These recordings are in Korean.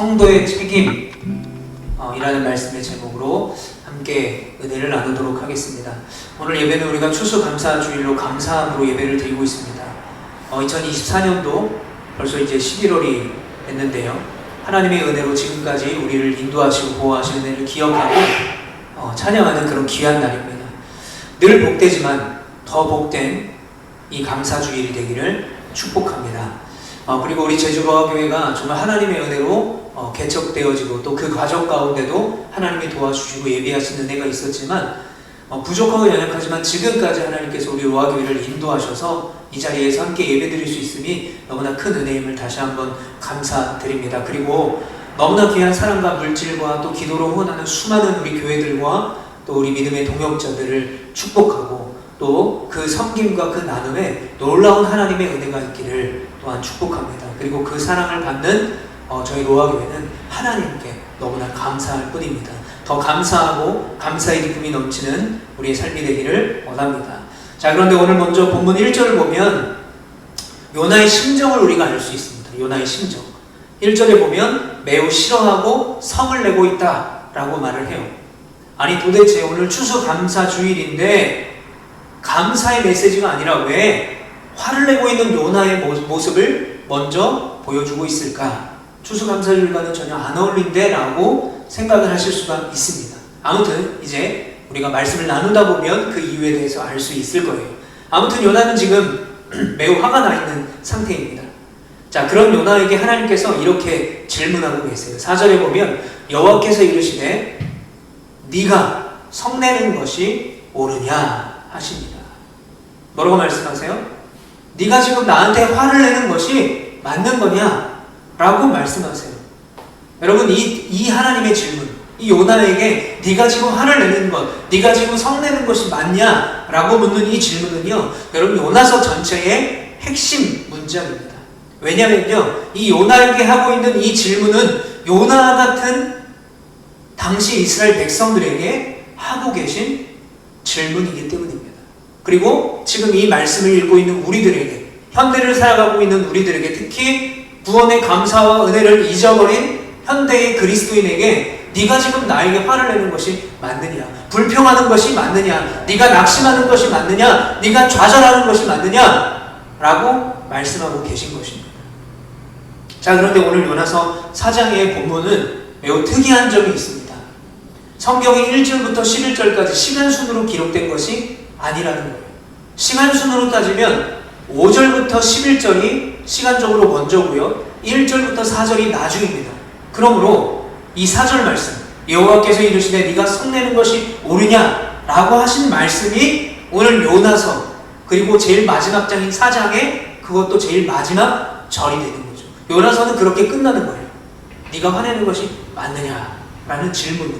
성도의 책임 이라는 말씀의 제목으로 함께 은혜를 나누도록 하겠습니다. 오늘 예배는 우리가 추수감사주일로 감사함으로 예배를 드리고 있습니다. 2024년도 벌써 이제 11월이 됐는데요. 하나님의 은혜로 지금까지 우리를 인도하시고 보호하시는 은혜를 기억하고 찬양하는 그런 귀한 날입니다. 늘 복되지만 더 복된 이 감사주일이 되기를 축복합니다. 그리고 우리 제주로아교회가 정말 하나님의 은혜로 개척되어지고 또 그 과정 가운데도 하나님이 도와주시고 예비하신 은혜가 있었지만 부족하고 연약하지만 지금까지 하나님께서 우리 로아교회를 인도하셔서 이 자리에서 함께 예배드릴 수 있음이 너무나 큰 은혜임을 다시 한번 감사드립니다. 그리고 너무나 귀한 사랑과 물질과 또 기도로 후원하는 수많은 우리 교회들과 또 우리 믿음의 동역자들을 축복하고 또 그 섬김과 그 나눔에 놀라운 하나님의 은혜가 있기를 또한 축복합니다. 그리고 그 사랑을 받는 저희 로아교회는 하나님께 너무나 감사할 뿐입니다. 더 감사하고 감사의 기쁨이 넘치는 우리의 삶이 되기를 원합니다. 자, 그런데 오늘 먼저 본문 1절을 보면 요나의 심정을 우리가 알 수 있습니다. 요나의 심정. 1절에 보면 매우 싫어하고 성을 내고 있다 라고 말을 해요. 아니 도대체 오늘 추수감사주일인데 감사의 메시지가 아니라 왜 화를 내고 있는 요나의 모습을 먼저 보여주고 있을까? 추수감사주일과는 전혀 안 어울린데 라고 생각을 하실 수가 있습니다. 아무튼 이제 우리가 말씀을 나누다 보면 그 이유에 대해서 알 수 있을 거예요. 아무튼 요나는 지금 매우 화가 나 있는 상태입니다. 자, 그런 요나에게 하나님께서 이렇게 질문하고 계세요. 4절에 보면 여호와께서 이르시되 네가 성내는 것이 옳으냐 하십니다. 뭐라고 말씀하세요? 네가 지금 나한테 화를 내는 것이 맞는 거냐? 라고 말씀하세요. 여러분 이 하나님의 질문, 이 요나에게 네가 지금 화를 내는 것, 네가 지금 성내는 것이 맞냐? 라고 묻는 이 질문은요, 여러분 요나서 전체의 핵심 문장입니다. 왜냐면요, 이 요나에게 하고 있는 이 질문은 요나 같은 당시 이스라엘 백성들에게 하고 계신 질문이기 때문입니다. 그리고 지금 이 말씀을 읽고 있는 우리들에게, 현대를 살아가고 있는 우리들에게, 특히 구원의 감사와 은혜를 잊어버린 현대의 그리스도인에게 네가 지금 나에게 화를 내는 것이 맞느냐, 불평하는 것이 맞느냐, 네가 낙심하는 것이 맞느냐, 네가 좌절하는 것이 맞느냐 라고 말씀하고 계신 것입니다. 자, 그런데 오늘 요나서 4장의 본문은 매우 특이한 점이 있습니다. 성경이 1절부터 11절까지 시간순으로 기록된 것이 아니라는 거예요. 시간순으로 따지면 5절부터 11절이 시간적으로 먼저고요, 1절부터 4절이 나중입니다. 그러므로 이 4절 말씀, 여호와께서 이르시되 네가 성내는 것이 옳으냐 라고 하신 말씀이 오늘 요나서 그리고 제일 마지막 장인 4장에 그것도 제일 마지막 절이 되는 거죠. 요나서는 그렇게 끝나는 거예요. 네가 화내는 것이 맞느냐 라는 질문으로.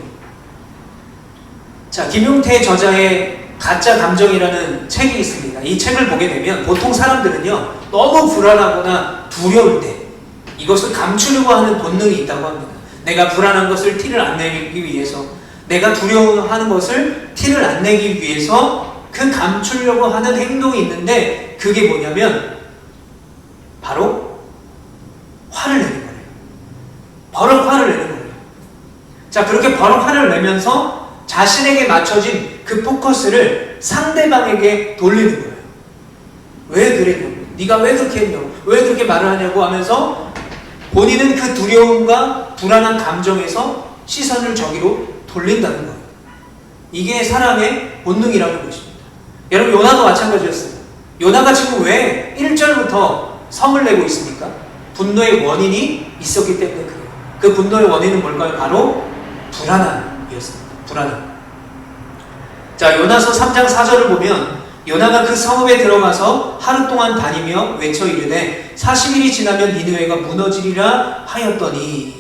자, 김용태 저자의 가짜 감정이라는 책이 있습니다. 이 책을 보게 되면 보통 사람들은요, 너무 불안하거나 두려울 때 이것을 감추려고 하는 본능이 있다고 합니다. 내가 불안한 것을 티를 안 내기 위해서, 내가 두려워하는 것을 티를 안 내기 위해서 그 감추려고 하는 행동이 있는데 그게 뭐냐면 바로 화를 내는 거예요. 버럭 화를 내는 거예요. 자, 그렇게 버럭 화를 내면서 자신에게 맞춰진 그 포커스를 상대방에게 돌리는 거예요. 왜 그랬냐고, 네가 왜 그렇게 했냐고, 왜 그렇게 말을 하냐고 하면서 본인은 그 두려움과 불안한 감정에서 시선을 저기로 돌린다는 거예요. 이게 사람의 본능이라는 것입니다. 여러분 요나도 마찬가지였어요. 요나가 지금 왜 1절부터 성을 내고 있습니까? 분노의 원인이 있었기 때문에 그래요. 그 분노의 원인은 뭘까요? 바로 불안함이었습니다. 불안함. 자, 요나서 3장 4절을 보면 요나가 그 성읍에 들어가서 하루 동안 다니며 외쳐 이르되 40일이 지나면 니느웨가 무너지리라 하였더니.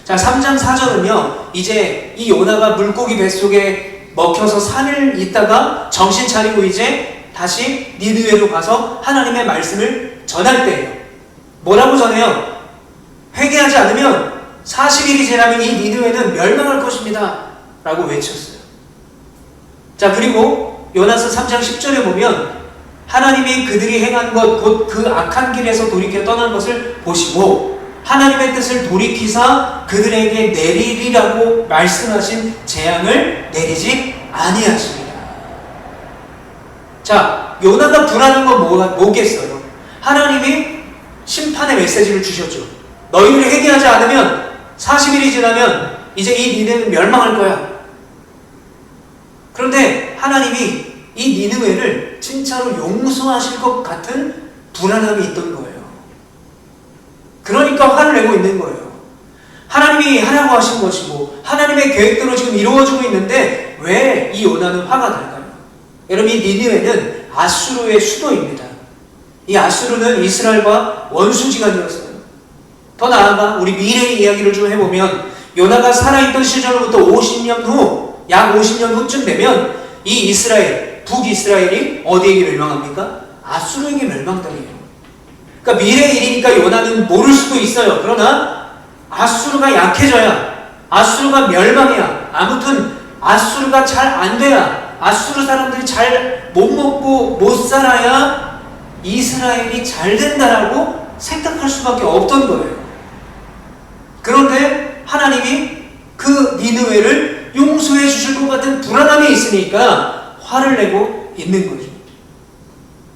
자, 3장 4절은요, 이제 이 요나가 물고기 뱃속에 먹혀서 3일 있다가 정신 차리고 이제 다시 니느웨로 가서 하나님의 말씀을 전할 때예요. 뭐라고 전해요? 회개하지 않으면 40일이 지나면 이 니느웨는 멸망할 것입니다 라고 외쳤어요. 자, 그리고 요나서 3장 10절에 보면 하나님이 그들이 행한 것, 곧 그 악한 길에서 돌이켜 떠난 것을 보시고 하나님의 뜻을 돌이키사 그들에게 내리리라고 말씀하신 재앙을 내리지 아니하십니다. 자, 요나가 불안한 건 뭐겠어요? 하나님이 심판의 메시지를 주셨죠. 너희를 회개하지 않으면 40일이 지나면 이제 이 니느웨는 멸망할 거야. 그런데 하나님이 이 니느웨를 진짜로 용서하실 것 같은 불안함이 있던 거예요. 그러니까 화를 내고 있는 거예요. 하나님이 하라고 하신 것이고 하나님의 계획대로 지금 이루어지고 있는데 왜 이 요나는 화가 날까요? 여러분, 이 니느웨는 아수르의 수도입니다. 이 아수르는 이스라엘과 원수지간이었어요. 더 나아가 우리 미래의 이야기를 좀 해보면 요나가 살아있던 시절로부터 50년 후, 약 50년 후쯤 되면 이 이스라엘, 북이스라엘이 어디에게 멸망합니까? 아수르에게 멸망당해요. 그러니까 미래의 일이니까 요나는 모를 수도 있어요. 그러나 아수르가 약해져야, 아수르가 멸망해야, 아무튼 아수르가 잘 안 돼야, 아수르 사람들이 잘 못 먹고 못 살아야 이스라엘이 잘 된다라고 생각할 수밖에 없던 거예요. 그런데 하나님이 그 니느웨를 용서해 주실 것 같은 불안함이 있으니까 화를 내고 있는 거죠.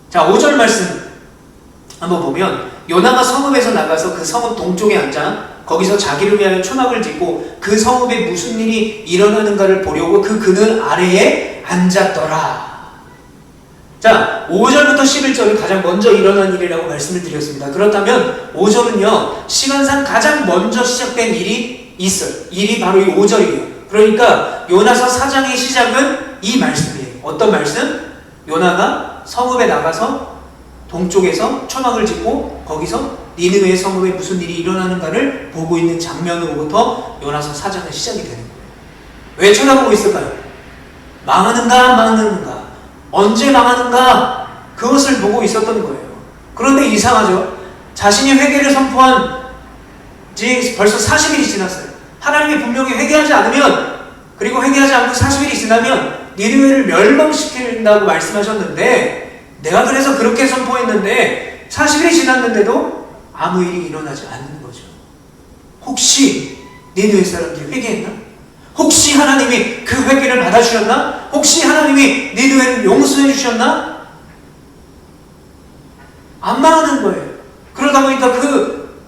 자, 5절 말씀 한번 보면 요나가 성읍에서 나가서 그 성읍 동쪽에 앉아 거기서 자기를 위하여 초막을 짓고 그 성읍에 무슨 일이 일어나는가를 보려고 그 그늘 아래에 앉았더라. 자, 5절부터 11절은 가장 먼저 일어난 일이라고 말씀을 드렸습니다. 그렇다면 5절은요, 시간상 가장 먼저 시작된 일이 있어요. 일이 바로 이 5절이에요. 그러니까 요나서 4장의 시작은 이 말씀이에요. 어떤 말씀? 요나가 성읍에 나가서 동쪽에서 초막을 짓고 거기서 니느웨 성읍에 무슨 일이 일어나는가를 보고 있는 장면으로부터 요나서 4장의 시작이 되는 거예요. 왜 쳐다보고 있을까요? 망하는가 망하는가, 언제 망하는가, 그것을 보고 있었던 거예요. 그런데 이상하죠? 자신이 회개를 선포한 지 벌써 40일이 지났어요. 하나님이 분명히 회개하지 않으면, 그리고 회개하지 않고 40일이 지나면 니느웨를 멸망시킨다고 말씀하셨는데, 내가 그래서 그렇게 선포했는데 40일이 지났는데도 아무 일이 일어나지 않는 거죠. 혹시 니느웨 사람들이 회개했나? 혹시 하나님이 그 회개를 받아주셨나? 혹시 하나님이 니느웨를 용서해 주셨나? 안 망하는 거예요. 그러다 보니까 그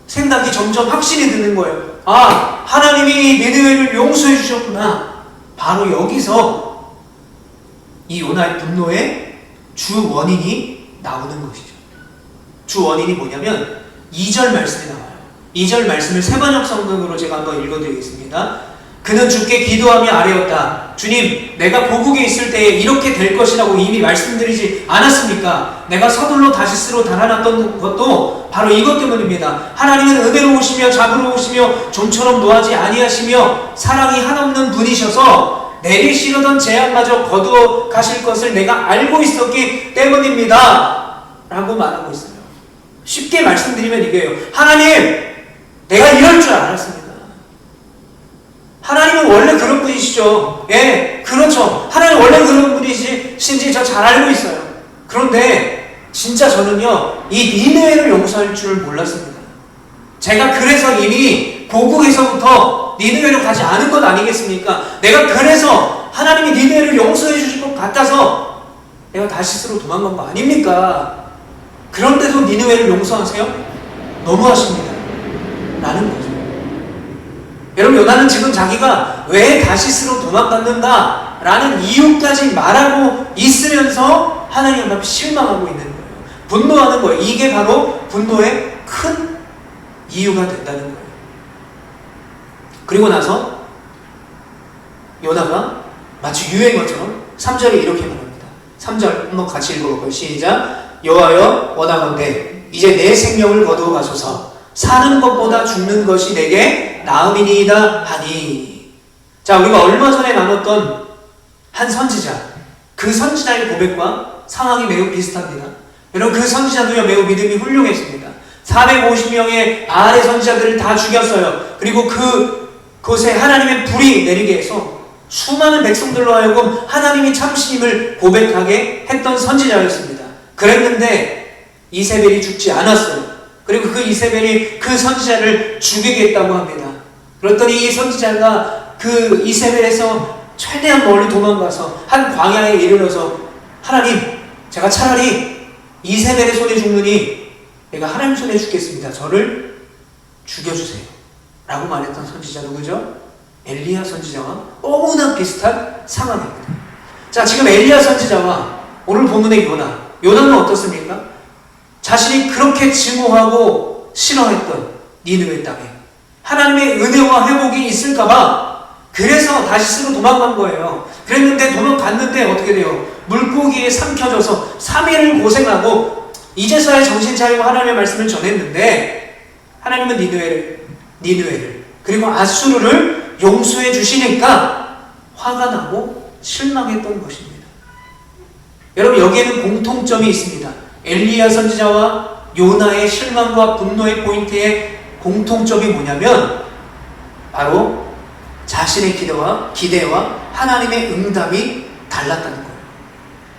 생각이 점점 확신이 드는 거예요. 아, 하나님이 니느웨를 용서해 주셨구나. 바로 여기서 이 요나의 분노의 주 원인이 나오는 것이죠. 주 원인이 뭐냐면 2절 말씀이 나와요. 2절 말씀을 세번역 성경으로 제가 한번 읽어드리겠습니다. 그는 주께 기도하며 아뢰었다. 주님, 내가 고국에 있을 때에 이렇게 될 것이라고 이미 말씀드리지 않았습니까? 내가 서둘러 다시스로 달아났던 것도 바로 이것 때문입니다. 하나님은 은혜로우시며 자비로우시며 좀처럼 노하지 아니하시며 사랑이 한없는 분이셔서 내리시려던 재앙마저 거두어 가실 것을 내가 알고 있었기 때문입니다. 라고 말하고 있어요. 쉽게 말씀드리면 이게요. 하나님, 내가 이럴 줄 알았습니다. 하나님은 원래 그런 분이시죠. 예, 그렇죠. 하나님 원래 그런 분이신지 저 잘 알고 있어요. 그런데 진짜 저는요, 이 니느웨를 용서할 줄 몰랐습니다. 제가 그래서 이미 고국에서부터 니느웨로 가지 않은 것 아니겠습니까? 내가 그래서 하나님이 니느웨를 용서해 주실 것 같아서 내가 다시스로 도망간 거 아닙니까? 그런데도 니느웨를 용서하세요? 너무하십니다. 라는 거죠. 여러분, 요나는 지금 자기가 왜 다시스로 도망갔는가 라는 이유까지 말하고 있으면서 하나님 앞에 실망하고 있는 거예요. 분노하는 거예요. 이게 바로 분노의 큰 이유가 된다는 거예요. 그리고 나서 요나가 마치 유행어처럼 3절에 이렇게 말합니다. 3절 한번 같이 읽어볼까요? 시작. 여호와여, 원하건대 이제 내 생명을 거두어 가소서. 사는 것보다 죽는 것이 내게 나음이니이다 하니. 자, 우리가 얼마 전에 나눴던 한 선지자, 그 선지자의 고백과 상황이 매우 비슷합니다. 여러분, 그 선지자도요, 매우 믿음이 훌륭했습니다. 450명의 바알의 선지자들을 다 죽였어요. 그리고 그곳에 하나님의 불이 내리게 해서 수많은 백성들로 하여금 하나님이 참신임을 고백하게 했던 선지자였습니다. 그랬는데 이세벨이 죽지 않았어요. 그리고 그 이세벨이 그 선지자를 죽이겠다고 합니다. 그랬더니 이 선지자가 그 이세벨에서 최대한 멀리 도망가서 한 광야에 이르러서 하나님, 제가 차라리 이세벨의 손에 죽느니 내가 하나님 손에 죽겠습니다. 저를 죽여주세요. 라고 말했던 선지자 누구죠? 엘리야 선지자와 너무나 비슷한 상황입니다. 자, 지금 엘리야 선지자와 오늘 본문의 요나는 어떻습니까? 자신이 그렇게 증오하고 싫어했던 니느웨 땅에 하나님의 은혜와 회복이 있을까봐 그래서 다시스로 도망간 거예요. 그랬는데 도망갔는데 어떻게 돼요? 물고기에 삼켜져서 3일을 고생하고 이제서야 정신 차리고 하나님의 말씀을 전했는데 하나님은 니느웨를 그리고 아수르를 용서해 주시니까 화가 나고 실망했던 것입니다. 여러분, 여기에는 공통점이 있습니다. 엘리야 선지자와 요나의 실망과 분노의 포인트의 공통점이 뭐냐면 바로 자신의 기대와 하나님의 응답이 달랐다는 거예요.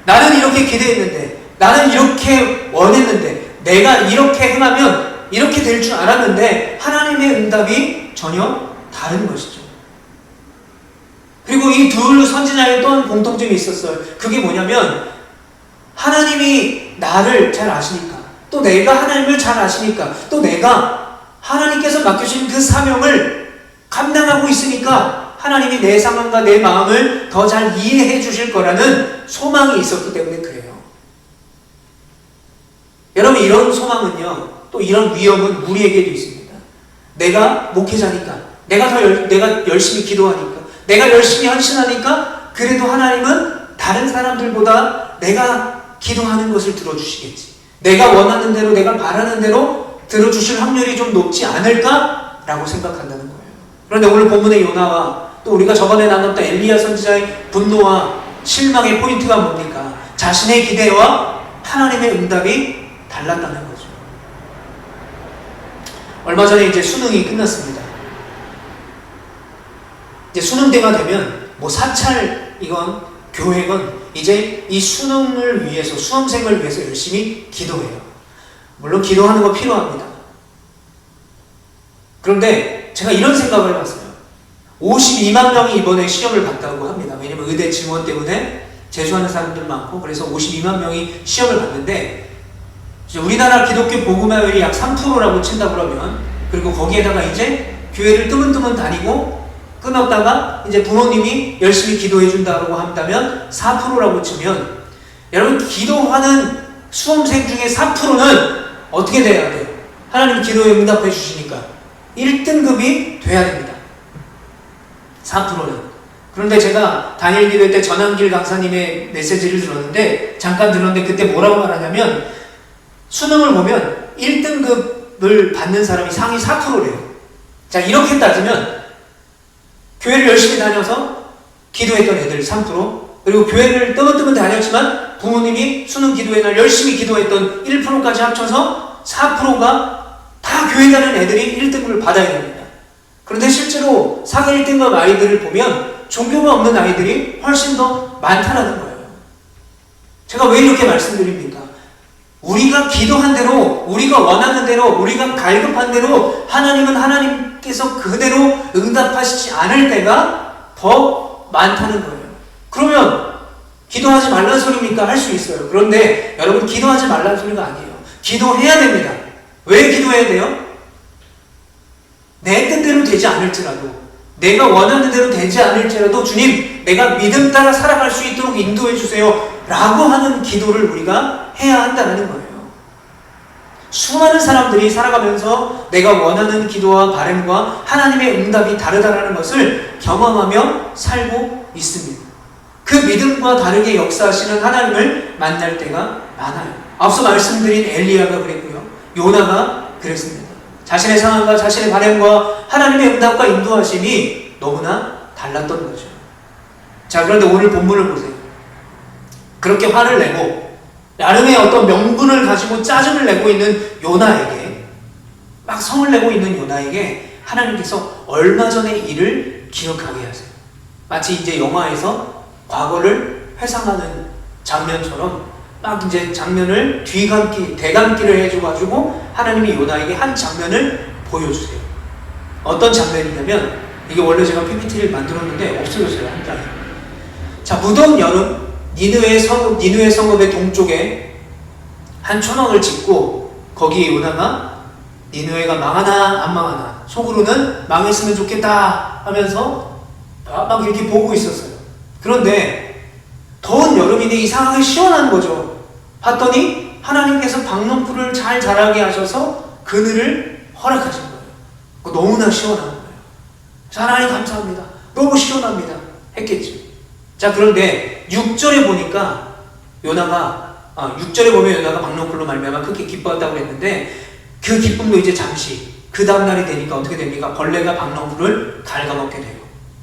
나는 이렇게 기대했는데, 나는 이렇게 원했는데, 내가 이렇게 행하면 이렇게 될 줄 알았는데 하나님의 응답이 전혀 다른 것이죠. 그리고 이 둘 선지자의 또 한 공통점이 있었어요. 그게 뭐냐면 하나님이 나를 잘 아시니까, 또 내가 하나님을 잘 아시니까, 또 내가 하나님께서 맡겨주신 그 사명을 감당하고 있으니까 하나님이 내 상황과 내 마음을 더 잘 이해해 주실 거라는 소망이 있었기 때문에 그래요. 여러분, 이런 소망은요, 또 이런 위험은 우리에게도 있습니다. 내가 목회자니까, 내가 열심히 기도하니까, 내가 열심히 헌신하니까 그래도 하나님은 다른 사람들보다 내가 기도하는 것을 들어주시겠지, 내가 원하는 대로, 내가 바라는 대로 들어주실 확률이 좀 높지 않을까라고 생각한다는 거예요. 그런데 오늘 본문의 요나와 또 우리가 저번에 나눴던 엘리야 선지자의 분노와 실망의 포인트가 뭡니까? 자신의 기대와 하나님의 응답이 달랐다는 거죠. 얼마 전에 이제 수능이 끝났습니다. 이제 수능 때가 되면 뭐 사찰이건 교회건 이제 이 수능을 위해서, 수험생을 위해서 열심히 기도해요. 물론 기도하는 거 필요합니다. 그런데 제가 이런 생각을 해봤어요. 52만 명이 이번에 시험을 봤다고 합니다. 왜냐면 의대 증원 때문에 재수하는 사람들 많고, 그래서 52만 명이 시험을 봤는데 우리나라 기독교 복음화율이 약 3%라고 친다 그러면, 그리고 거기에다가 이제 교회를 뜨문뜨문 다니고 끊었다가 이제 부모님이 열심히 기도해 준다고 한다면 4%라고 치면, 여러분, 기도하는 수험생 중에 4%는 어떻게 돼야 돼요? 하나님 기도에 응답해 주시니까 1등급이 돼야 됩니다. 4%는. 그런데 제가 단일 기도 때 전한길 강사님의 메시지를 들었는데, 잠깐 들었는데 그때 뭐라고 말하냐면 수능을 보면 1등급을 받는 사람이 상위 4%래요. 자, 이렇게 따지면 교회를 열심히 다녀서 기도했던 애들 3%, 그리고 교회를 뜨문뜨문 다녔지만 부모님이 수능 기도의 날 열심히 기도했던 1%까지 합쳐서 4%가 다 교회 다니는 애들이 1등급을 받아야 됩니다. 그런데 실제로 상위 1등급 아이들을 보면 종교가 없는 아이들이 훨씬 더 많다는 거예요. 제가 왜 이렇게 말씀드립니까? 우리가 기도한 대로, 우리가 원하는 대로, 우리가 갈급한 대로 하나님은 하나님께서 그대로 응답하시지 않을 때가 더 많다는 거예요. 그러면 기도하지 말라는 소리입니까? 할 수 있어요. 그런데 여러분, 기도하지 말라는 소리가 아니에요. 기도해야 됩니다. 왜 기도해야 돼요? 내 뜻대로 되지 않을지라도, 내가 원하는 대로 되지 않을지라도 주님, 내가 믿음 따라 살아갈 수 있도록 인도해 주세요 라고 하는 기도를 우리가 해야 한다는 거예요. 수많은 사람들이 살아가면서 내가 원하는 기도와 바람과 하나님의 응답이 다르다는 것을 경험하며 살고 있습니다. 그 믿음과 다르게 역사하시는 하나님을 만날 때가 많아요. 앞서 말씀드린 엘리야가 그랬고요, 요나가 그랬습니다. 자신의 상황과 자신의 바람과 하나님의 응답과 인도하심이 너무나 달랐던 거죠. 자, 그런데 오늘 본문을 보세요. 그렇게 화를 내고 나름의 어떤 명분을 가지고 짜증을 내고 있는 요나에게, 막 성을 내고 있는 요나에게 하나님께서 얼마 전의 일을 기억하게 하세요. 마치 이제 영화에서 과거를 회상하는 장면처럼 막 이제 장면을 대감기를 해줘가지고 하나님이 요나에게 한 장면을 보여주세요. 어떤 장면이냐면, 이게 원래 제가 PPT를 만들었는데 없어졌어요, 한 장이. 자, 무더운 여름, 니느웨 성읍의 동쪽에 한 초막을 짓고, 거기에 요나가 니느웨가 망하나 안 망하나, 속으로는 망했으면 좋겠다 하면서 막 이렇게 보고 있었어요. 그런데 더운 여름인데 이상하게 시원한 거죠. 봤더니 하나님께서 박농풀을 잘 자라게 하셔서 그늘을 허락하신 거예요. 너무나 시원한 거예요. 하나님 감사합니다. 너무 시원합니다. 했겠지. 자, 그런데 6절에 보니까 요나가 6절에 보면 요나가 박농풀로 말미암아 크게 기뻐했다고 그랬는데, 그 기쁨도 이제 잠시, 그 다음날이 되니까 어떻게 됩니까? 벌레가 박농풀을 갉아먹게 돼요.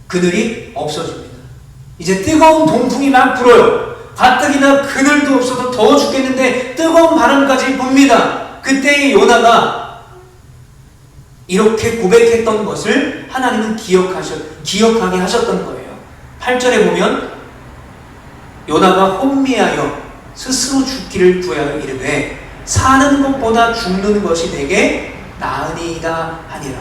그늘이 없어집니다. 이제 뜨거운 동풍이 막 불어요. 가뜩이나 그늘도 없어서 더워 죽겠는데 뜨거운 바람까지 붑니다. 그때 요나가 이렇게 고백했던 것을 하나님은 기억하게 하셨던 거예요. 8절에 보면 요나가 혼미하여 스스로 죽기를 구하여 이르되 사는 것보다 죽는 것이 내게 나으니이다 하니라.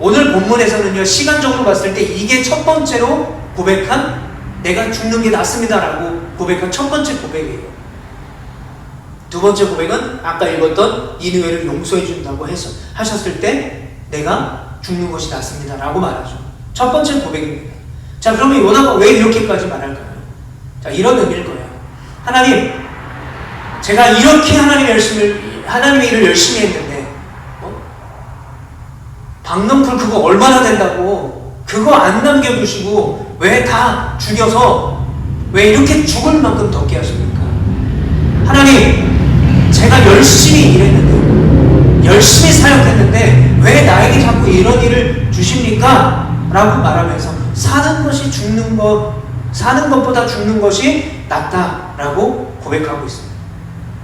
오늘 본문에서는요, 시간적으로 봤을 때 이게 첫 번째로 고백한, 내가 죽는 게 낫습니다 라고 고백한 첫 번째 고백이에요. 두 번째 고백은 아까 읽었던 니느웨를 용서해 준다고 하셨을 때 내가 죽는 것이 낫습니다 라고 말하죠. 첫 번째 고백입니다. 자, 그러면 요나가 왜 이렇게까지 말할까요? 자, 이런 의미일 거예요. 하나님, 제가 이렇게 하나님의 일을 열심히 했는데 박농풀 그거 얼마나 된다고 그거 안 남겨두시고 왜 다 죽여서 왜 이렇게 죽을 만큼 덥게 하십니까? 하나님, 제가 열심히 일했는데, 열심히 사역했는데 왜 나에게 자꾸 이런 일을 주십니까? 라고 말하면서 사는 것보다 죽는 것이 낫다라고 고백하고 있습니다.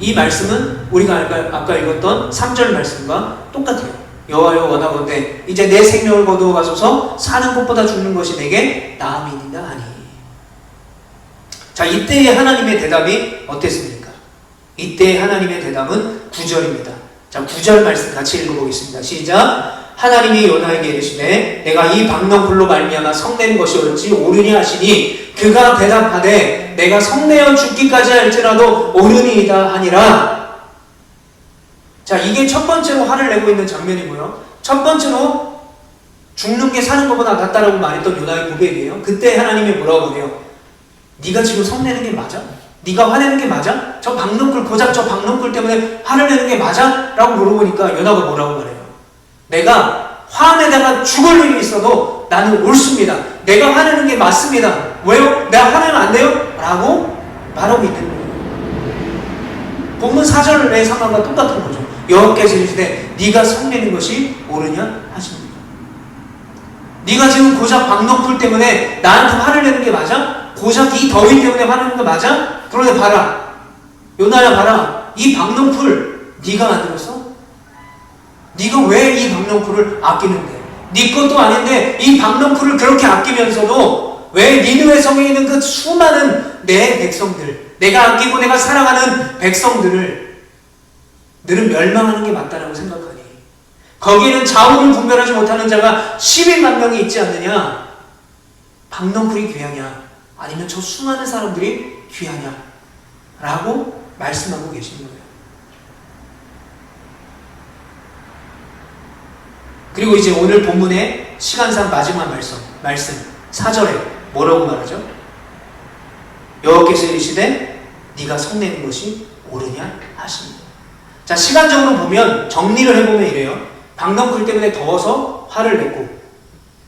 이 말씀은 우리가 아까 읽었던 3절 말씀과 똑같아요. 여호와여 원하건대 이제 내 생명을 거두어 가소서 사는 것보다 죽는 것이 내게 나음이니이다 하니. 자, 이때의 하나님의 대답이 어땠습니까? 이때의 하나님의 대답은 9절입니다. 자, 9절 말씀 같이 읽어보겠습니다. 시작. 하나님이 요나에게 이르시되 내가 이 박농풀로 말미암아 성내는 것이 옳지 옳으니 하시니 그가 대답하되 내가 성내어 죽기까지 할지라도 옳으니이다 하니라. 자, 이게 첫 번째로 화를 내고 있는 장면이고요. 첫 번째로 죽는 게 사는 것보다 낫다라고 말했던 요나의 고백이에요. 그때 하나님이 뭐라고 그래요? 네가 지금 성내는 게 맞아? 네가 화내는 게 맞아? 고작 저 박농풀 때문에 화를 내는 게 맞아? 라고 물어보니까 요나가 뭐라고 말해요? 내가 화내다가 죽을 일이 있어도 나는 옳습니다. 내가 화내는 게 맞습니다. 왜요? 내가 화내면 안 돼요? 라고 말하고 있는 거예요. 본문 4절의 상황과 똑같은 거죠. 여호와께서 이르시되 네가 성내는 것이 옳으냐 하십니다. 네가 지금 고작 박농풀 때문에 나한테 화를 내는 게 맞아? 고작 이 더위 때문에 화내는 거 맞아? 그런데 봐라, 요나야 봐라, 이 박농풀 네가 만들었어? 네가 왜 이 박농풀을 아끼는데? 네 것도 아닌데 이 박농풀을 그렇게 아끼면서도 왜 니느웨 성에 있는 그 수많은 내 백성들, 내가 아끼고 내가 사랑하는 백성들을 너는 멸망하는 게 맞다라고 생각하니? 거기에는 자원을 분별하지 못하는 자가 12만 명이 있지 않느냐? 박농풀이 귀하냐? 아니면 저 수많은 사람들이 귀하냐? 라고 말씀하고 계시는 거예요. 그리고 이제 오늘 본문의 시간상 마지막 말씀 4절에 뭐라고 말하죠? 여호와께서 이르시되 네가 성내는 것이 옳으냐 하십니다. 자, 시간적으로 보면 정리를 해보면 이래요. 박농풀 때문에 더워서 화를 냈고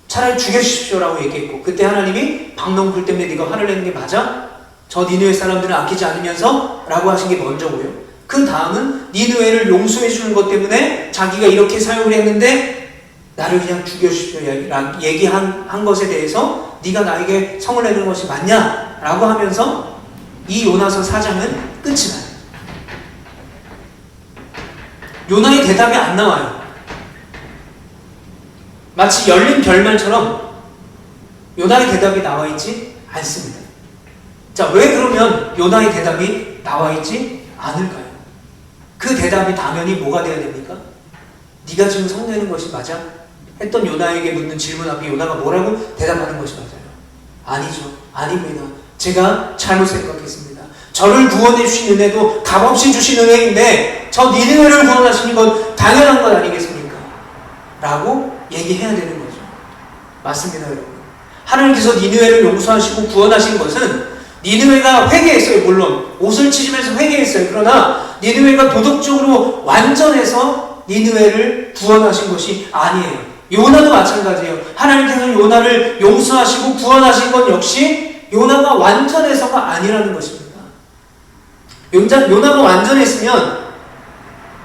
차라리 죽여주십시오라고 얘기했고, 그때 하나님이 박농풀 때문에 네가 화를 내는 게 맞아? 저 니느웨 사람들은 아끼지 않으면서? 라고 하신 게 먼저고요. 그 다음은 니느웨를 용서해 주는 것 때문에 자기가 이렇게 사역을 했는데 나를 그냥 죽여주십시오 얘기한 것에 대해서 네가 나에게 성을 내는 것이 맞냐? 라고 하면서 이 요나서 4장은 끝이 나요. 요나의 대답이 안 나와요. 마치 열린 결말처럼 요나의 대답이 나와 있지 않습니다. 자, 왜 그러면 요나의 대답이 나와 있지 않을까요? 그 대답이 당연히 뭐가 돼야 됩니까? 네가 지금 성내는 것이 맞아? 했던 요나에게 묻는 질문 앞에 요나가 뭐라고 대답하는 것이 맞아요? 아니죠. 아닙니다. 제가 잘못 생각했습니다. 저를 구원해 주신 은혜도 값없이 주신 은혜인데 저 니느웨를 구원하시는 건 당연한 것 아니겠습니까? 라고 얘기해야 되는 거죠. 맞습니다, 여러분. 하나님께서 니느웨를 용서하시고 구원하신 것은 니느웨가 회개했어요. 물론 옷을 찢으면서 회개했어요. 그러나 니느웨가 도덕적으로 완전해서 니느웨를 구원하신 것이 아니에요. 요나도 마찬가지예요. 하나님께서 요나를 용서하시고 구원하신 것 역시 요나가 완전해서가 아니라는 것입니다. 요나가 완전했으면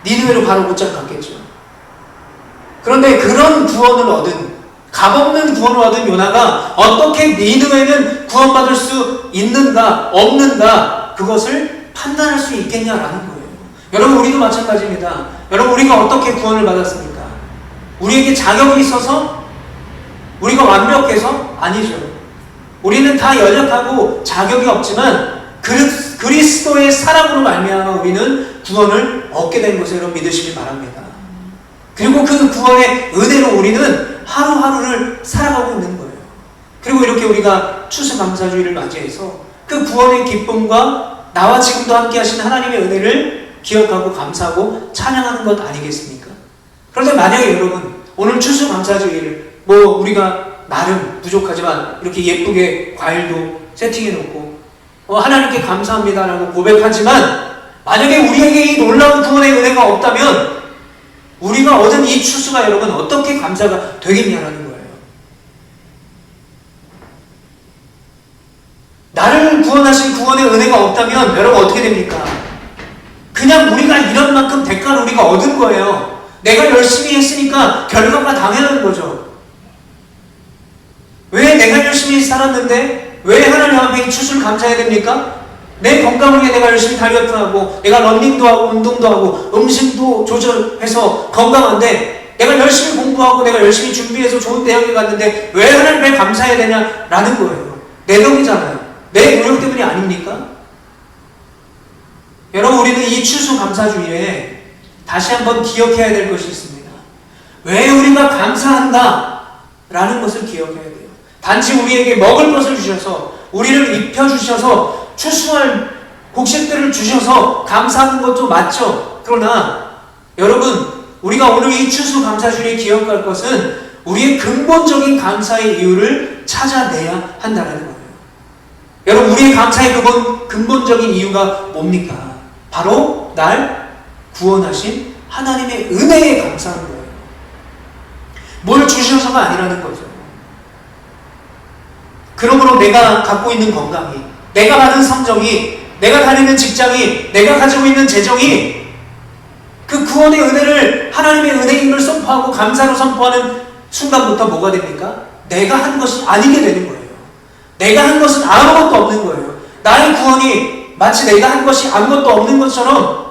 니느웨로 바로 곧장 갔겠죠. 그런데 그런 구원을 얻은, 값없는 구원을 얻은 요나가 어떻게 니느웨는 구원받을 수 있는가 없는가 그것을 판단할 수 있겠냐라는 거예요. 여러분, 우리도 마찬가지입니다. 여러분, 우리가 어떻게 구원을 받았습니까? 우리에게 자격이 있어서? 우리가 완벽해서? 아니죠. 우리는 다 연약하고 자격이 없지만 그리스도의 사랑으로 말미암아 우리는 구원을 얻게 된 것을 여러분 믿으시기 바랍니다. 그리고 그 구원의 은혜로 우리는 하루하루를 살아가고 있는 거예요. 그리고 이렇게 우리가 추수감사주의를 맞이해서 그 구원의 기쁨과 나와 지금도 함께 하신 하나님의 은혜를 기억하고 감사하고 찬양하는 것 아니겠습니까? 그런데 만약에 여러분 오늘 추수감사주의를 우리가 나름 부족하지만 이렇게 예쁘게 과일도 세팅해 놓고 하나님께 감사합니다라고 고백하지만 만약에 우리에게 이 놀라운 구원의 은혜가 없다면 우리가 얻은 이 추수가 여러분 어떻게 감사가 되겠냐라는 거예요. 나를 구원하신 구원의 은혜가 없다면 여러분 어떻게 됩니까? 그냥 우리가 이런 만큼 대가를 우리가 얻은 거예요. 내가 열심히 했으니까 결과가 당연한 거죠. 왜 내가 열심히 살았는데 왜 하나님 앞에 이 추수를 감사해야 됩니까? 내 건강을 위해 내가 열심히 다이어트하고 내가 러닝도 하고 운동도 하고 음식도 조절해서 건강한데 내가 열심히 공부하고 내가 열심히 준비해서 좋은 대학에 갔는데 왜 하나님께 감사해야 되냐라는 거예요. 내 덕이잖아요. 내 노력 때문이 아닙니까? 여러분, 우리는 이 추수감사주의에 다시 한번 기억해야 될 것이 있습니다. 왜 우리가 감사한다 라는 것을 기억해야 돼요. 단지 우리에게 먹을 것을 주셔서 우리를 입혀주셔서 추수할 곡식들을 주셔서 감사하는 것도 맞죠. 그러나 여러분, 우리가 오늘 이 추수감사주의에 기억할 것은 우리의 근본적인 감사의 이유를 찾아내야 한다는 거예요. 여러분, 우리의 감사의 근본적인 이유가 뭡니까? 바로 날 구원하신 하나님의 은혜에 감사한 거예요. 뭘 주셔서가 아니라는 거죠. 그러므로 내가 갖고 있는 건강이, 내가 받은 성적이, 내가 다니는 직장이, 내가 가지고 있는 재정이 그 구원의 은혜를 하나님의 은혜임을 선포하고 감사로 선포하는 순간부터 뭐가 됩니까? 내가 한 것이 아니게 되는 거예요. 내가 한 것은 아무것도 없는 거예요. 나의 구원이 마치 내가 한 것이 아무것도 없는 것처럼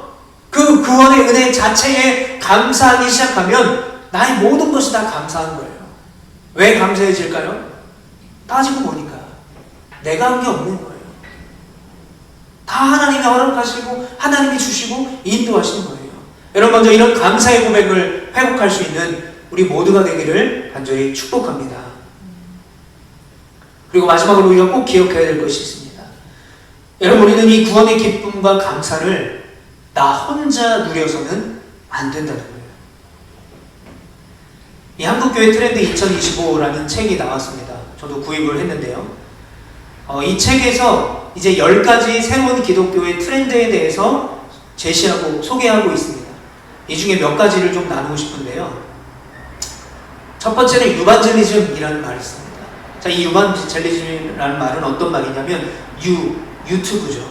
그 구원의 은혜 자체에 감사하기 시작하면 나의 모든 것이 다 감사한 거예요. 왜 감사해질까요? 따지고 보니까 내가 한 게 없는 거예요. 다 하나님이 허락하시고 하나님이 주시고 인도하시는 거예요. 여러분, 먼저 이런 감사의 고백을 회복할 수 있는 우리 모두가 되기를 간절히 축복합니다. 그리고 마지막으로 우리가 꼭 기억해야 될 것이 있습니다. 여러분, 우리는 이 구원의 기쁨과 감사를 나 혼자 누려서는 안 된다는 거예요. 이 한국교회 트렌드 2025라는 책이 나왔습니다. 저도 구입을 했는데요. 이 책에서 이제 10가지 새로운 기독교의 트렌드에 대해서 제시하고 소개하고 있습니다. 이 중에 몇 가지를 좀 나누고 싶은데요. 첫 번째는 유반젤리즘이라는 말이 있습니다. 자, 이 유반젤리즘이라는 말은 어떤 말이냐면 유튜브죠.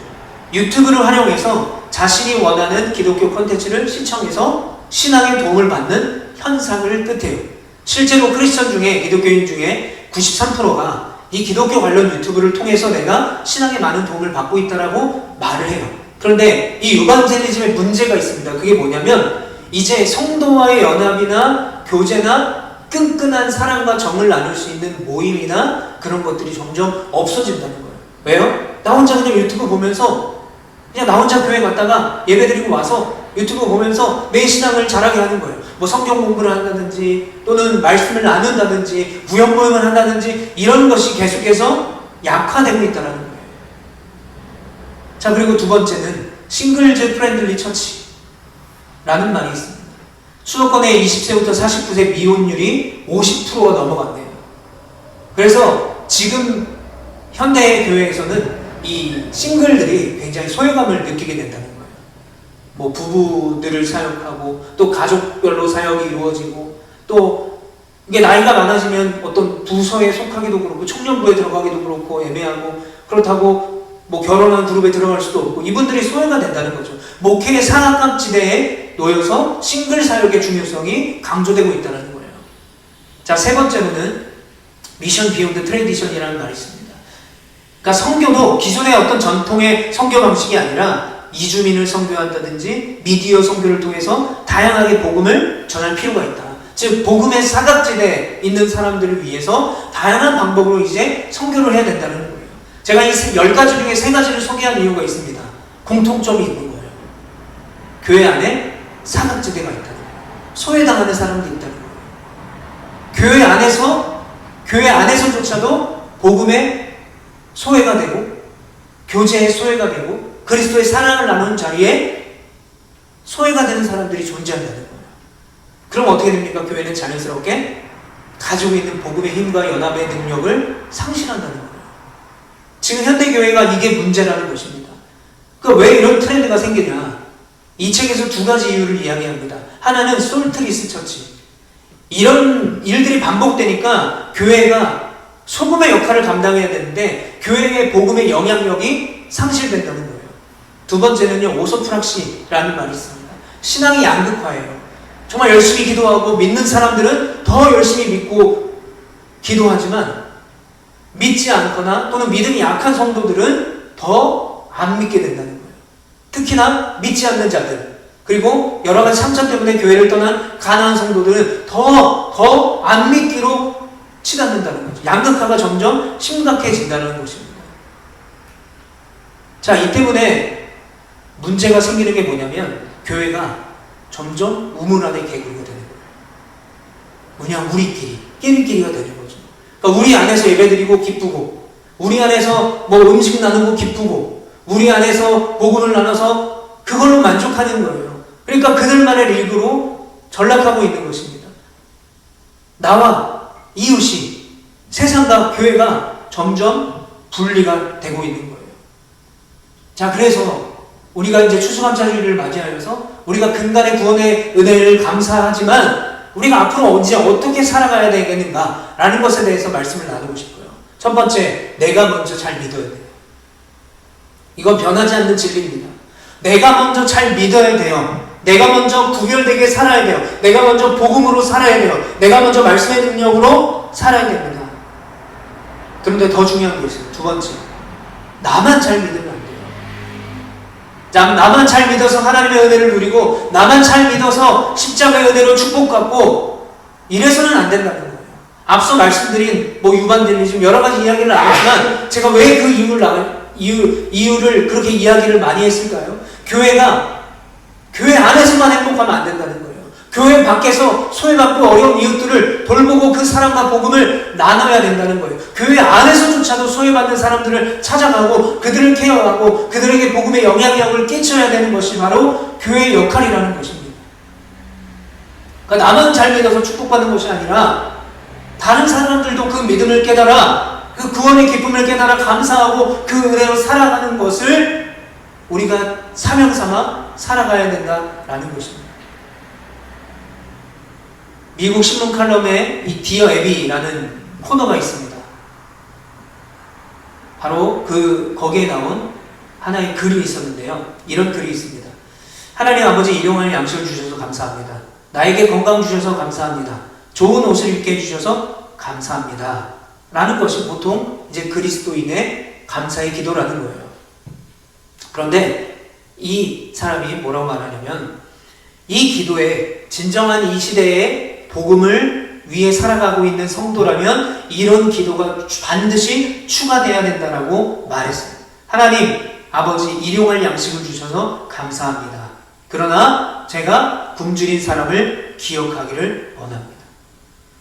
유튜브를 활용해서 자신이 원하는 기독교 콘텐츠를 시청해서 신앙에 도움을 받는 현상을 뜻해요. 실제로 크리스천 중에, 기독교인 중에 93%가 이 기독교 관련 유튜브를 통해서 내가 신앙에 많은 도움을 받고 있다라고 말을 해요. 그런데 이 유반젤리즘의 문제가 있습니다. 그게 뭐냐면 이제 성도와의 연합이나 교제나 끈끈한 사랑과 정을 나눌 수 있는 모임이나 그런 것들이 점점 없어진다는 거예요. 왜요? 나 혼자 그냥 유튜브 보면서 그냥 나 혼자 교회 갔다가 예배 드리고 와서 유튜브 보면서 내 신앙을 자랑해 하는 거예요. 뭐 성경 공부를 한다든지 또는 말씀을 나눈다든지 무형모임을 한다든지 이런 것이 계속해서 약화되고 있다는 거예요. 자, 그리고 두 번째는 싱글즈 프렌들리 처치라는 말이 있습니다. 수도권의 20세부터 49세 미혼율이 50%가 넘어갔네요. 그래서 지금 현대 교회에서는 이 싱글들이 굉장히 소외감을 느끼게 된다는 거예요. 뭐 부부들을 사역하고 또 가족별로 사역이 이루어지고 또 이게 나이가 많아지면 어떤 부서에 속하기도 그렇고 청년부에 들어가기도 그렇고 애매하고 그렇다고 뭐 결혼한 그룹에 들어갈 수도 없고 이분들이 소외가 된다는 거죠. 목회의 사각지대에 놓여서 싱글 사역의 중요성이 강조되고 있다는 거예요. 자, 세 번째로는 미션 비욘드 트레디션이라는 말이 있습니다. 그러니까 선교도 기존의 어떤 전통의 선교 방식이 아니라 이주민을 선교한다든지 미디어 선교를 통해서 다양하게 복음을 전할 필요가 있다. 즉 복음의 사각지대에 있는 사람들을 위해서 다양한 방법으로 이제 선교를 해야 된다는 거예요. 제가 이 10가지 중에 3가지를 소개한 이유가 있습니다. 공통점이 있는 거예요. 교회 안에 사각지대가 있다는 거예요. 소외당하는 사람들이 있다는 거예요. 교회 안에서조차도 복음의 소외가 되고 교제의 소외가 되고 그리스도의 사랑을 나누는 자리에 소외가 되는 사람들이 존재한다는 거예요. 그럼 어떻게 됩니까? 교회는 자연스럽게 가지고 있는 복음의 힘과 연합의 능력을 상실한다는 거예요. 지금 현대교회가 이게 문제라는 것입니다. 왜 이런 트렌드가 생기냐? 이 책에서 2가지 이유를 이야기합니다. 하나는 솔트리스 처치. 이런 일들이 반복되니까 교회가 소금의 역할을 감당해야 되는데 교회의 복음의 영향력이 상실된다는 거예요. 두 번째는요, 오소프락시라는 말이 있습니다. 신앙이 양극화예요. 정말 열심히 기도하고 믿는 사람들은 더 열심히 믿고 기도하지만 믿지 않거나 또는 믿음이 약한 성도들은 더 안 믿게 된다는 거예요. 특히나 믿지 않는 자들 그리고 여러 가지 참전 때문에 교회를 떠난 가난한 성도들은 더 안 믿기로 치닫는다는 거죠. 양극화가 점점 심각해진다는 것입니다. 자, 이 때문에 문제가 생기는 게 뭐냐면 교회가 점점 우물 안의 개구리가 되는 거예요. 그냥 우리끼리 끼리끼리가 되는 거죠. 그러니까 우리 안에서 예배드리고 기쁘고 우리 안에서 뭐 음식 나누고 기쁘고 우리 안에서 복음을 나눠서 그걸로 만족하는 거예요. 그러니까 그들만의 릴그로 전락하고 있는 것입니다. 나와 이웃이 세상과 교회가 점점 분리가 되고 있는 거예요. 자, 그래서 우리가 이제 추수감사주일을 맞이하여서 우리가 근간의 구원의 은혜를 감사하지만 우리가 앞으로 언제 어떻게 살아가야 되겠는가 라는 것에 대해서 말씀을 나누고 싶어요. 첫 번째, 내가 먼저 잘 믿어야 돼요. 이건 변하지 않는 진리입니다. 내가 먼저 잘 믿어야 돼요. 내가 먼저 구별되게 살아야 돼요. 내가 먼저 복음으로 살아야 돼요. 내가 먼저 말씀의 능력으로 살아야 됩니다. 그런데 더 중요한 게 있어요. 두 번째, 나만 잘 믿으면 안 돼요. 자, 나만 잘 믿어서 하나님의 은혜를 누리고 나만 잘 믿어서 십자가의 은혜로 축복받고 이래서는 안 된다는 거예요. 앞서 말씀드린 유반델리즘 여러 가지 이야기를 나눴지만 제가 왜 그 이유를 그렇게 이야기를 많이 했을까요? 교회가 교회 안에서만 행복하면 안 된다는 거예요. 교회 밖에서 소외받고 어려운 이웃들을 돌보고 그 사람과 복음을 나눠야 된다는 거예요. 교회 안에서조차도 소외받는 사람들을 찾아가고 그들을 케어하고 그들에게 복음의 영향력을 끼쳐야 되는 것이 바로 교회의 역할이라는 것입니다. 그러니까 나만 잘 믿어서 축복받는 것이 아니라 다른 사람들도 그 믿음을 깨달아 그 구원의 기쁨을 깨달아 감사하고 그 은혜로 살아가는 것을 우리가 사명 삼아 살아가야 된다라는 것입니다. 미국 신문 칼럼에 이 디어 에비라는 코너가 있습니다. 바로 거기에 나온 하나의 글이 있었는데요. 이런 글이 있습니다. 하나님 아버지, 일용할 양식을 주셔서 감사합니다. 나에게 건강 주셔서 감사합니다. 좋은 옷을 입게 해주셔서 감사합니다. 라는 것이 보통 이제 그리스도인의 감사의 기도라는 거예요. 그런데 이 사람이 뭐라고 말하냐면 이 기도에 진정한 이 시대의 복음을 위해 살아가고 있는 성도라면 이런 기도가 반드시 추가돼야 된다라고 말했어요. 하나님, 아버지 일용할 양식을 주셔서 감사합니다. 그러나 제가 굶주린 사람을 기억하기를 원합니다.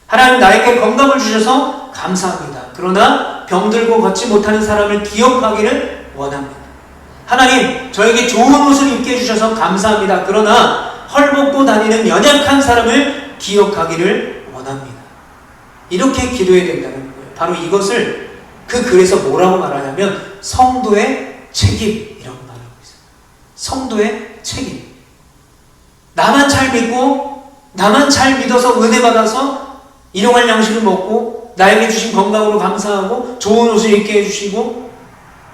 하나님 나에게 건강을 주셔서 감사합니다. 그러나 병들고 걷지 못하는 사람을 기억하기를 원합니다. 하나님 저에게 좋은 옷을 입게 해주셔서 감사합니다. 그러나 헐벗고 다니는 연약한 사람을 기억하기를 원합니다. 이렇게 기도해야 된다는 거예요. 바로 이것을 그 글에서 뭐라고 말하냐면 성도의 책임이라고 말하고 있어요. 성도의 책임. 나만 잘 믿고 나만 잘 믿어서 은혜 받아서 일용할 양식을 먹고 나에게 주신 건강으로 감사하고 좋은 옷을 입게 해주시고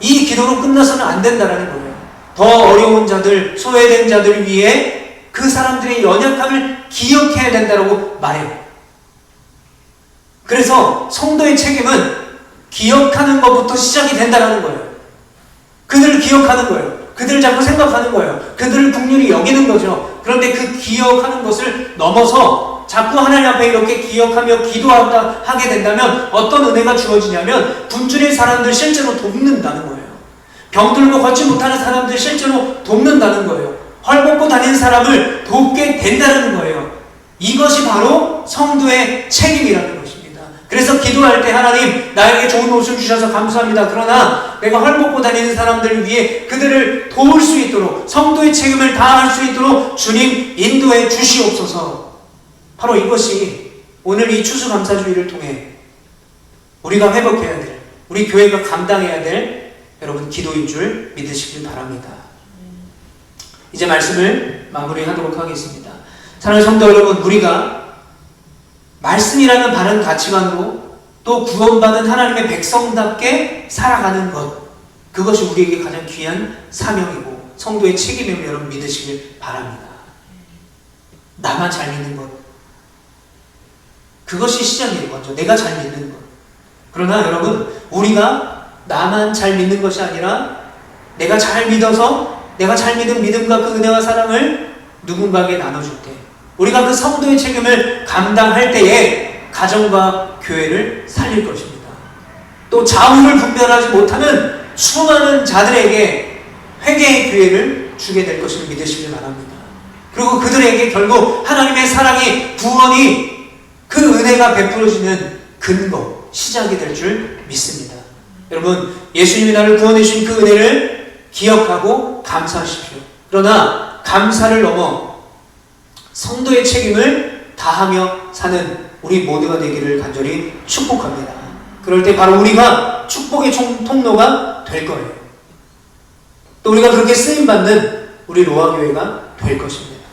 이 기도로 끝나서는 안 된다는 거예요. 더 어려운 자들, 소외된 자들을 위해 그 사람들의 연약함을 기억해야 된다고 말해요. 그래서 성도의 책임은 기억하는 것부터 시작이 된다는 거예요. 그들을 기억하는 거예요. 그들을 자꾸 생각하는 거예요. 그들을 긍휼히 여기는 거죠. 그런데 그 기억하는 것을 넘어서 자꾸 하나님 앞에 이렇게 기억하며 기도하게 된다면 어떤 은혜가 주어지냐면 굶주린 사람들 실제로 돕는다는 거예요. 병들고 걷지 못하는 사람들 실제로 돕는다는 거예요. 헐벗고 다니는 사람을 돕게 된다는 거예요. 이것이 바로 성도의 책임이라는 것입니다. 그래서 기도할 때 하나님 나에게 좋은 옷을 주셔서 감사합니다. 그러나 내가 헐벗고 다니는 사람들을 위해 그들을 도울 수 있도록 성도의 책임을 다할 수 있도록 주님 인도해 주시옵소서. 바로 이것이 오늘 이 추수감사주의를 통해 우리가 회복해야 될, 우리 교회가 감당해야 될 여러분 기도인 줄 믿으시길 바랍니다. 이제 말씀을 마무리하도록 하겠습니다. 사랑하는 성도 여러분, 우리가 말씀이라는 바른 가치관으로 또 구원받은 하나님의 백성답게 살아가는 것, 그것이 우리에게 가장 귀한 사명이고 성도의 책임임을 여러분 믿으시길 바랍니다. 나만 잘 믿는 것, 그것이 시작이에요. 먼저 내가 잘 믿는 것. 그러나 여러분, 우리가 나만 잘 믿는 것이 아니라 내가 잘 믿어서 내가 잘 믿은 믿음과 그 은혜와 사랑을 누군가에게 나눠줄 때, 우리가 그 성도의 책임을 감당할 때에 가정과 교회를 살릴 것입니다. 또 좌우를 분별하지 못하는 수많은 자들에게 회개의 기회를 주게 될 것을 믿으시길 바랍니다. 그리고 그들에게 결국 하나님의 사랑이, 구원이, 그 은혜가 베풀어지는 근거, 시작이 될 줄 믿습니다. 여러분, 예수님이 나를 구원해 주신 그 은혜를 기억하고 감사하십시오. 그러나 감사를 넘어 성도의 책임을 다하며 사는 우리 모두가 되기를 간절히 축복합니다. 그럴 때 바로 우리가 축복의 통로가 될 거예요. 또 우리가 그렇게 쓰임받는 우리 로아교회가 될 것입니다.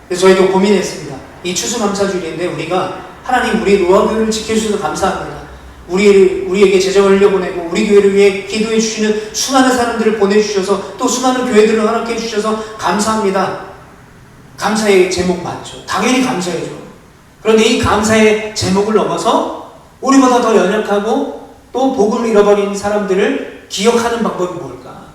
그래서 저희도 고민했습니다. 이 추수감사주일인데 우리가 하나님 우리 로아교회를 지켜주셔서 감사합니다. 우리에게 재정을 흘려보내고 우리 교회를 위해 기도해 주시는 수많은 사람들을 보내주셔서 또 수많은 교회들을 허락해 주셔서 감사합니다. 감사의 제목 맞죠? 당연히 감사해죠. 그런데 이 감사의 제목을 넘어서 우리보다 더 연약하고 또 복음을 잃어버린 사람들을 기억하는 방법이 뭘까?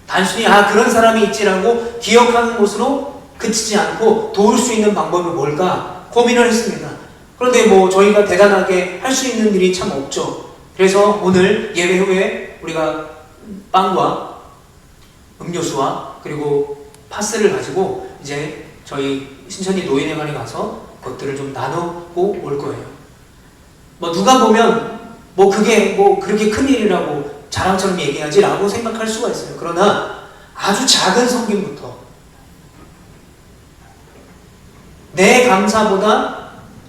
단순히 그런 사람이 있지라고 기억하는 것으로 그치지 않고 도울 수 있는 방법이 뭘까? 고민을 했습니다. 그런데 저희가 대단하게 할 수 있는 일이 참 없죠. 그래서 오늘 예배 후에 우리가 빵과 음료수와 그리고 파스를 가지고 이제 저희 신천지 노인회관에 가서 그것들을 좀 나누고 올 거예요. 누가 보면 그게 그렇게 큰 일이라고 자랑처럼 얘기하지라고 생각할 수가 있어요. 그러나 아주 작은 섬김부터 내 감사보다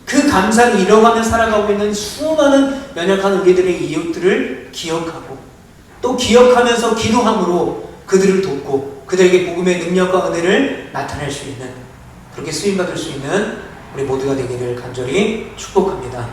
그 감사를 잃어가며 살아가고 있는 수많은 연약한 우리들의 이웃들을 기억하고 또 기억하면서 기도함으로 그들을 돕고 그들에게 복음의 능력과 은혜를 나타낼 수 있는, 그렇게 쓰임받을 수 있는 우리 모두가 되기를 간절히 축복합니다.